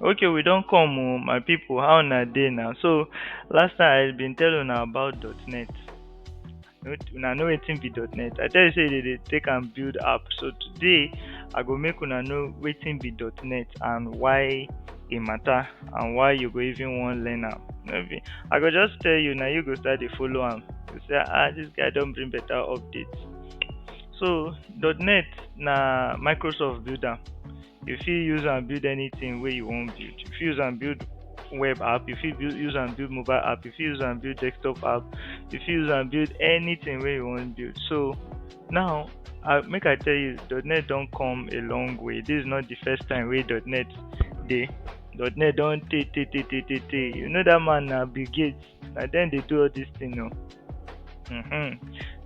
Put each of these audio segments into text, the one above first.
Okay, we don't come, oh, my people. How na day now? So last time I been telling una about .NET. Una know wetin be .NET. I tell you say they take and build app. So today I go make una know wetin be .NET and why e matter and why you go even wan learn am. Maybe I go just tell you now you go start dey follow am. You say this guy don bring better update. So .NET na Microsoft build am. You fit use am build anything wey you wan build. You fit use am build web app, you fit use am build mobile app, you fit use am build desktop app, you fit use am build anything wey you wan build. So now make I tell you, .NET don come a long way. This is not the first time wey .NET dey. .NET don tey. You know that man na Bill Gates. Na dem dey do all this thing o.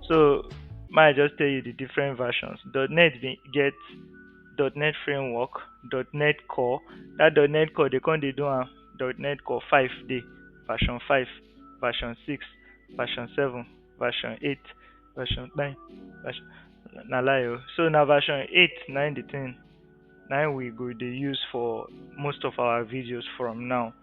So may I just tell you the different versions. .NET get .NET Framework, .NET Core. That .NET Core they come dey do am .NET Core 5 dey, version 5, version 6, version 7, version 8, version 9, version na lie o. So na version 8 na the thing na we go dey use for most of our videos from now.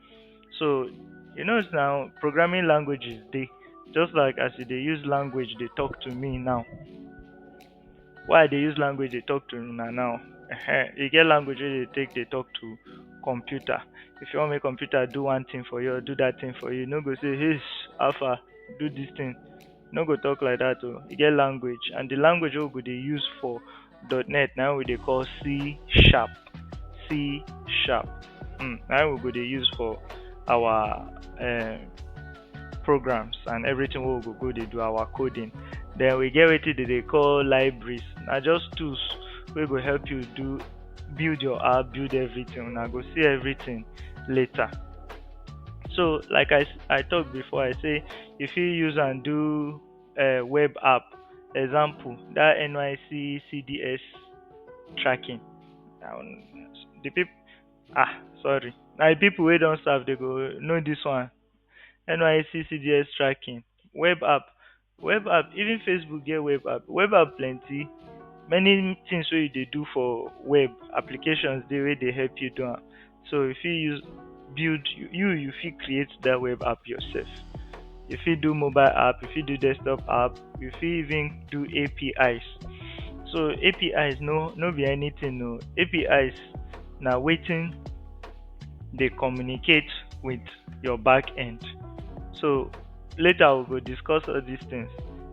So you know now programming languages dey just like as you dey use language dey talk to me now. Why I dey use language dey talk to una now? You get language wey dey take dey talk to computer. If you want make computer do one thing for you or do that thing for you, no go say, hey, Alpha, do this thing. No go talk like that. Oh, you get language, and the language wey we go dey use for .NET now we dey call C sharp. C sharp. Now we go dey use for our programs and everything wey we go dey do our coding. Then we get wetin dey call libraries. Na just tools wey go help you build your app, build everything. Una go see everything later. So like I talked before, I say if you use and do web app, example that NYC CDS tracking. The people sorry. Now the people wey don serve they go know this one. NYC CDS tracking. Web app. Even Facebook get web app. Web app plenty. Many things wey you dey do for web applications dey wey dey help you do am. So if you use build you fit create that web app yourself. You fit do mobile app, you fit do desktop app, you fit even do APIs. So APIs no be anything no. APIs na wetin dey communicate with your back end. So later we go discuss all these things.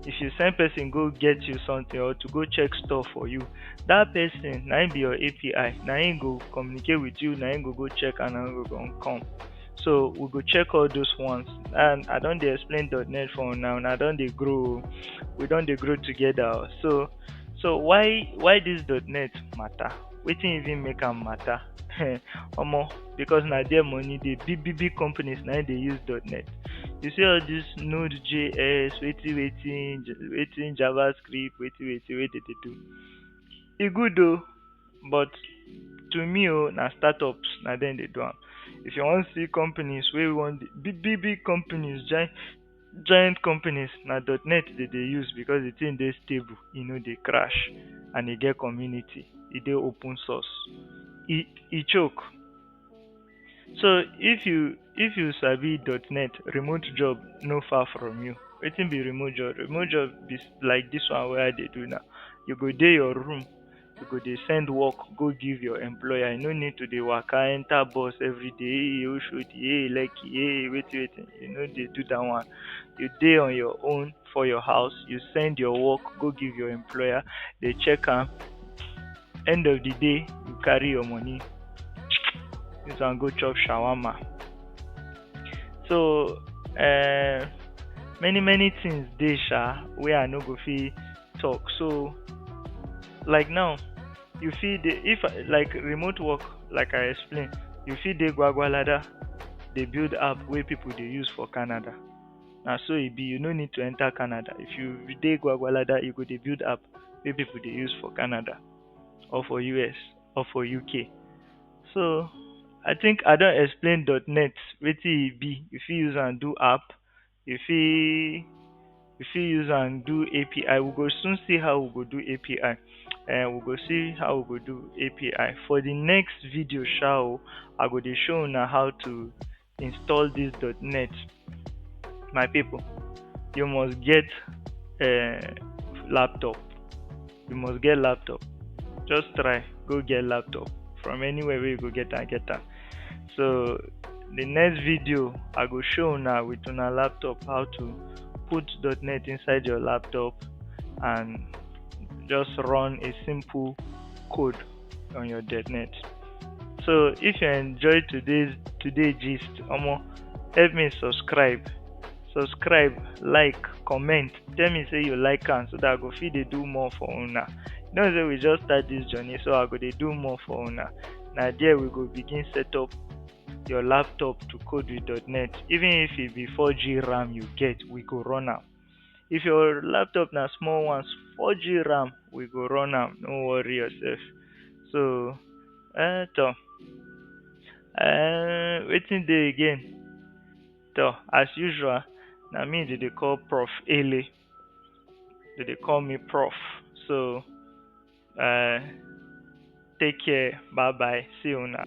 If you send person go get you something or to go check stuff for you, that person na him be your API. Na him go communicate with you, na him go check and na him go come. So we go check all those ones. And I don dey explain .NET for now. Una don dey grow. We don dey grow together. So why this .NET matter? Wetin even make am matter? Omo, because na there money dey. Big companies na dey use .NET. You see all this Node.js, wetin JavaScript, wetin wey they dey do. E good though, but to me na startups na dem dey do am. If you wan see companies wey want big companies, giant companies, na .NET they dey use because the thing dey stable, e no dey crash, and e get community, e dey open source. E choke. So if you sabi .NET, remote job no far from you. Wetin be remote job? Remote job be like this one wey I dey do now. You go dey your room, you go dey send work go give your employer. You no need to dey waka enter bus every day. Hey Oshodi, hey Lekki, hey wetin. You no dey do that one. You dey on your own for your house. You send your work go give your employer. They check am. End of the day, you carry your money. Use am go chop shawarma. So many things dey wey I no go fit talk. So like now, you fit dey, if like remote work, like I explain, you fit dey Gwagwalada, dey build app wey people dey use for Canada. Na so e be. You no need to enter Canada. If you dey Gwagwalada, you go dey build app wey people dey use for Canada or for US or for UK. So I think I don explain .NET wetin e be. You fit use am do app. You fit we fit use am do API. We go soon see how we go do API. We go see how we go do API. For the next video sha I go dey show una how to install this .NET. My people, you must get laptop. You must get laptop. Just try go get laptop from anywhere where you go get am. So the next video I go show una with una laptop how to put .NET inside your laptop and just run a simple code on your .NET. So if you enjoyed today gist, help me subscribe, like, comment, tell me say you like am so that I go fit dey do more for una. You know say we just start this journey, so I go dey do more for una. Na there we go begin set up your laptop to code with .NET. Even if e be 4G RAM you get, we go run am. If your laptop na small one, 4G RAM, we go run am. No worry yourself. So wetin dey again? As usual, na me dey call Prof Ele. They call me Prof. So take care. Bye bye. See you now.